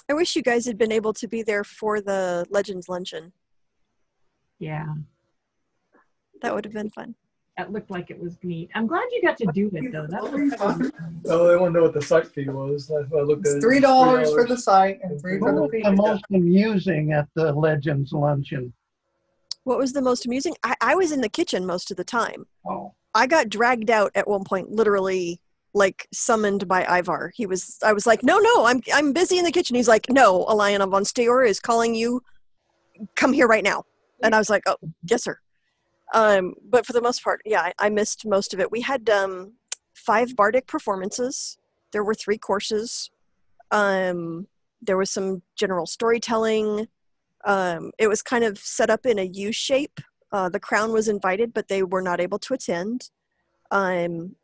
I wish you guys had been able to be there for the Legends Luncheon. Yeah. That would have been fun. That looked like it was neat. I'm glad you got to do it, though. That was fun. Oh, they want to know what the site fee was. I looked at It's it. $3 for the site and $3 for What the was fee. the most amusing at the Legends Luncheon? What was the most amusing? I was in the kitchen most of the time. Oh, I got dragged out at one point, literally like summoned by Ivar. I was like, no, I'm busy in the kitchen. He's like, no, Alana von Steor is calling you. Come here right now. And I was like, oh, yes, sir. But for the most part, yeah, I missed most of it. We had 5 bardic performances. There were 3 courses. There was some general storytelling. It was kind of set up in a U shape. The crown was invited, but they were not able to attend.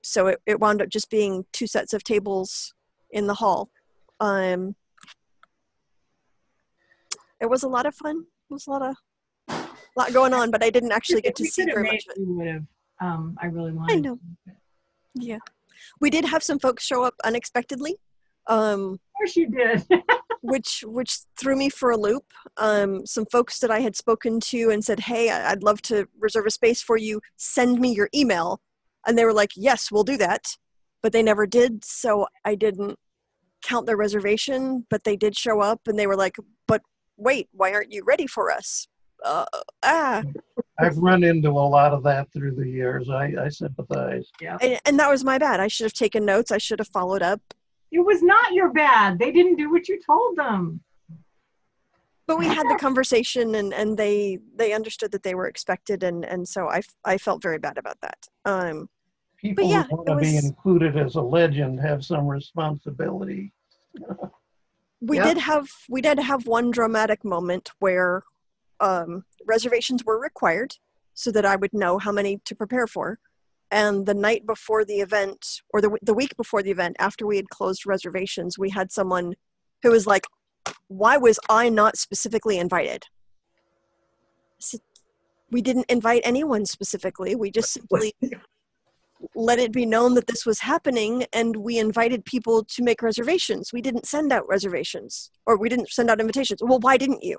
So it wound up just being 2 sets of tables in the hall. It was a lot of fun. It was a lot going on, but I didn't actually get to see very much of it. We would have. I really wanted. I know. Yeah, we did have some folks show up unexpectedly. Of course you did. which threw me for a loop. Some folks that I had spoken to and said, hey, I'd love to reserve a space for you. Send me your email. And they were like, yes, we'll do that. But they never did. So I didn't count their reservation, but they did show up and they were like, but wait, why aren't you ready for us? I've run into a lot of that through the years. I sympathize. Yeah. And that was my bad. I should have taken notes. I should have followed up. It was not your bad. They didn't do what you told them. But we had the conversation and they understood that they were expected. And so I felt very bad about that. People yeah, who want to be included as a legend have some responsibility. We did have one dramatic moment where reservations were required so that I would know how many to prepare for. And the night before the event, or the week before the event, after we had closed reservations, we had someone who was like, why was I not specifically invited? So we didn't invite anyone specifically. We just simply let it be known that this was happening, and we invited people to make reservations. We didn't send out reservations, or we didn't send out invitations. Well, why didn't you?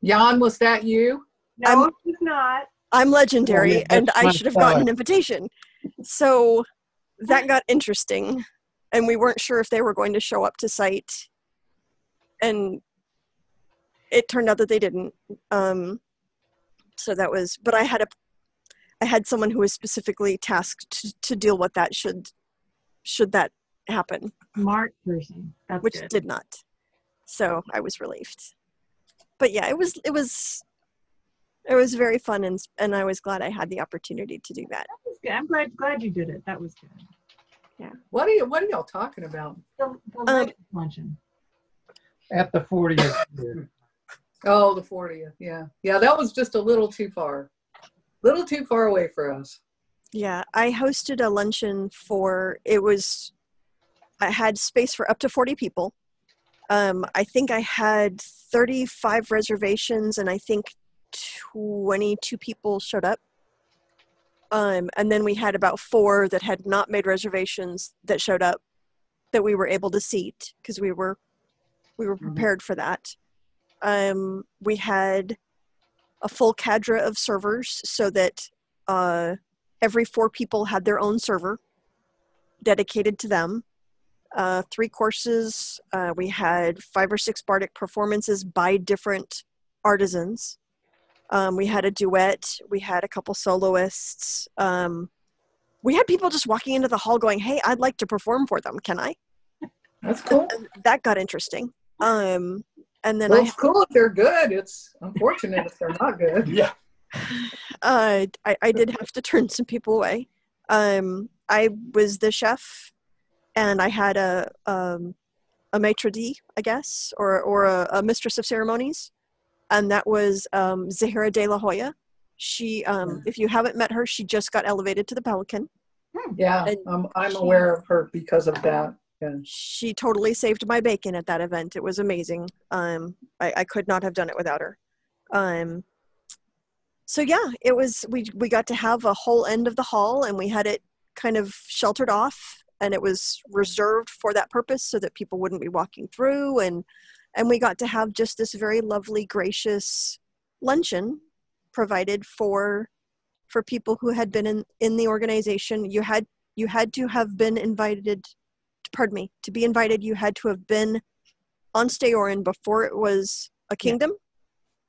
Jan, was that you? No, it was not. I'm legendary, and I should have gotten fine. an invitation. So that got interesting, and we weren't sure if they were going to show up to site, and it turned out that they didn't. So that was, but I had someone who was specifically tasked to deal with that should that happen. Smart person. That's which good. did not. So I was relieved. But yeah, it was very fun, and I was glad I had the opportunity to do that. That was good. I'm glad you did it. That was good. Yeah. What are y'all talking about? The luncheon. At the 40th year. Oh, the 40th. Yeah. Yeah, that was just a little too far away for us. Yeah, I hosted a luncheon I had space for up to 40 people. I think I had 35 reservations, and I think 22 people showed up. And then we had about 4 that had not made reservations that showed up that we were able to seat because we were prepared for that. We had a full cadre of servers so that every 4 people had their own server dedicated to them. 3 courses. We had 5 or 6 bardic performances by different artisans. We had a duet. We had a couple soloists. We had people just walking into the hall going, hey, I'd like to perform for them. Can I? That's cool. And that got interesting. And then Well, it's cool if they're good. It's unfortunate if they're not good. Yeah. I did have to turn some people away. I was the chef, and I had a maitre d', I guess, or a mistress of ceremonies, and that was Zahira de la Hoya. She, if you haven't met her, she just got elevated to the Pelican. Yeah, I'm aware of her because of that. Yeah. She totally saved my bacon at that event. It was amazing. I could not have done it without her. So yeah, it was. We got to have a whole end of the hall, and we had it kind of sheltered off, and it was reserved for that purpose so that people wouldn't be walking through. And And we got to have just this very lovely, gracious luncheon provided for people who had been in the organization. You had to have been invited, pardon me, to be invited, you had to have been on Steorin before it was a kingdom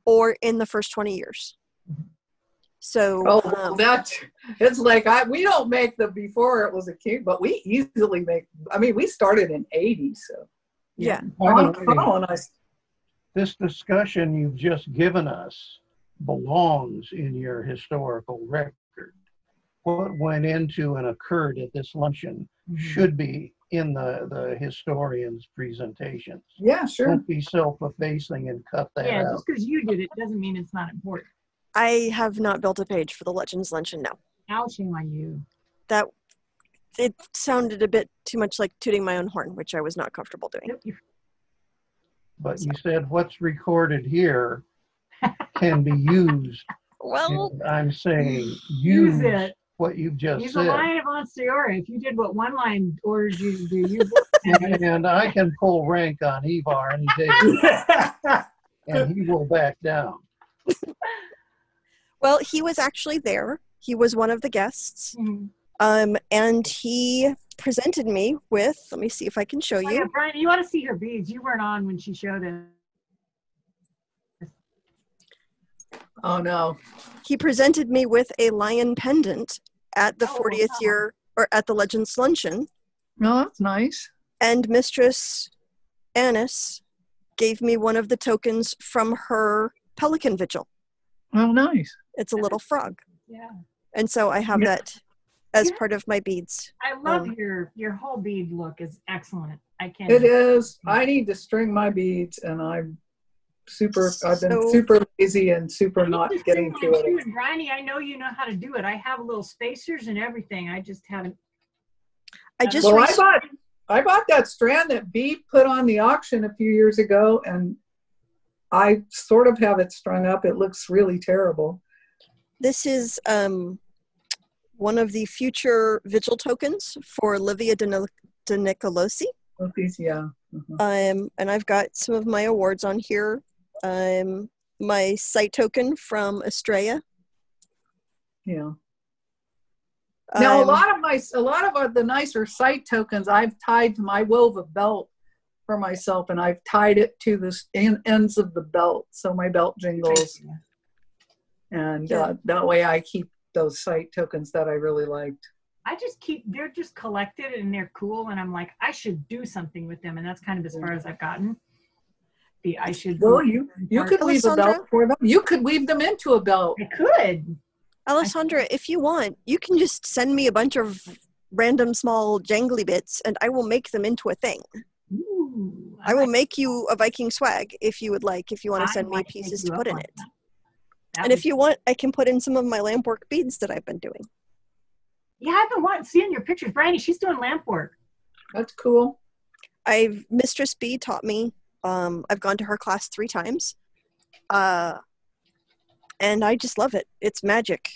or in the first 20 years. So it's like we don't make the before it was a king, but we easily make. I mean, we started in '80, so yeah. This discussion you've just given us belongs in your historical record. What went into and occurred at this luncheon should be in the historian's presentations. Yeah, sure. Don't be self-effacing and cut that out. Yeah, just because you did it doesn't mean it's not important. I have not built a page for the Legends Luncheon, no. I'll shame on you. It sounded a bit too much like tooting my own horn, which I was not comfortable doing. But you said what's recorded here can be used. Well, And I'm saying Use it. what you've just He's said. a lion of Onsteora. If you did what one line orders you to do, you And I can pull rank on Ivar any day, and he will back down. well, he was actually there. He was one of the guests. Mhm. And he presented me with, let me see if I can show Oh, you. yeah, Brian, you ought to see her beads. You weren't on when she showed it. Oh no. He presented me with a lion pendant at the Oh, 40th wow. year, or at the Legends Luncheon. No, that's nice. And Mistress Annis gave me one of the tokens from her Pelican Vigil. Oh, nice. It's a little frog. Yeah. And so I have Yeah. that as Yeah. part of my beads. I love your whole bead look is excellent. I can't. It is. I need to string my beads, and I've been super lazy and super not getting to it. And Bryony, I know you know how to do it. I have little spacers and everything. I just haven't. Well, I bought that strand that Bee put on the auction a few years ago, and I sort of have it strung up. It looks really terrible. This is one of the future vigil tokens for Livia de Nicolosi. Oh, these, yeah. Mhm. And I've got some of my awards on here. My site token from Estrella. Yeah. Now, a Um, lot of the nicer site tokens I've tied to my wove a belt for myself, and I've tied it to the ends of the belt, so my belt jingles, and that way I keep those site tokens that I really liked. They're just collected and they're cool, and I'm like, I should do something with them, and that's kind of as far as I've gotten. Well, you could weave a belt for them. You could weave them into a belt. I could. Alessandra, if you want, you can just send me a bunch of random small jangly bits and I will make them into a thing. Ooh, I will make you a Viking swag if you would like, if you want to send me might pieces take to you put up in on it. that. And if you want, I can put in some of my lamp work beads that I've been doing. Yeah, I've been seeing your pictures. Bryony, she's doing lamp work. That's cool. Mistress B taught me. I've gone to her class 3 times. And I just love it. It's magic.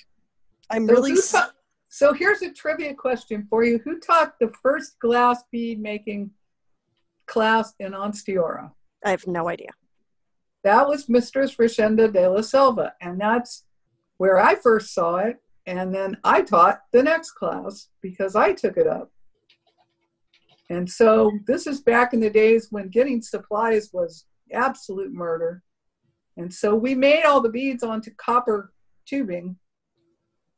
So here's a trivia question for you. Who taught the first glass bead making class in Onsteora? I have no idea. That was Mistress Rishenda de la Selva, and that's where I first saw it. And then I taught the next class because I took it up. And so this is back in the days when getting supplies was absolute murder. And so we made all the beads onto copper tubing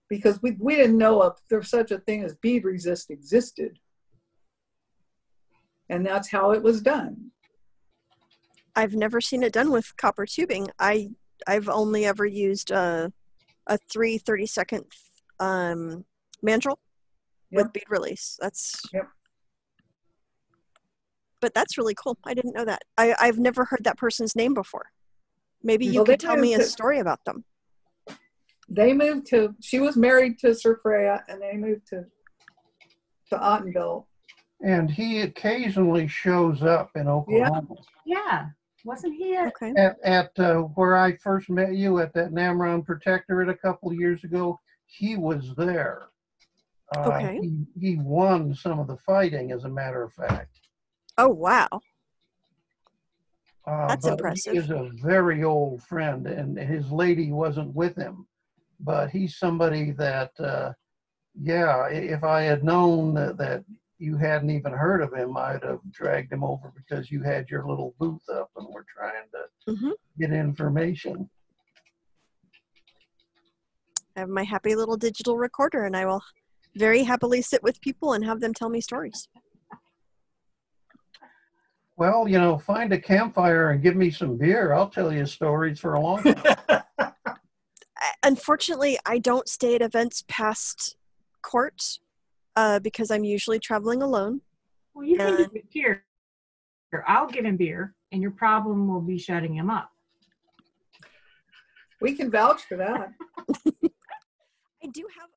because we didn't know if there's such a thing as bead resist existed. And that's how it was done. I've never seen it done with copper tubing. I've only ever used a 30-second mandrel with bead release. But that's really cool. I didn't know that. I've never heard that person's name before. Maybe you could tell me a story about them. She was married to Sir Freya, and they moved to Ottenville. And he occasionally shows up in Oklahoma. Yeah. Wasn't he Okay. At where I first met you at that Namron Protectorate a couple of years ago, he was there. Okay. He won some of the fighting, as a matter of fact. Oh, wow. That's but impressive. He is a very old friend, and his lady wasn't with him. But he's somebody that, yeah, if I had known that you hadn't even heard of him, I'd have dragged him over because you had your little booth up and were trying to Hmm. get information. I have my happy little digital recorder, and I will very happily sit with people and have them tell me stories. Well, you know, find a campfire and give me some beer. I'll tell you stories for a long time. Unfortunately, I don't stay at events past court because I'm usually traveling alone. Well, you can And do it here. I'll give him beer, and your problem will be shutting him up. We can vouch for that. I do have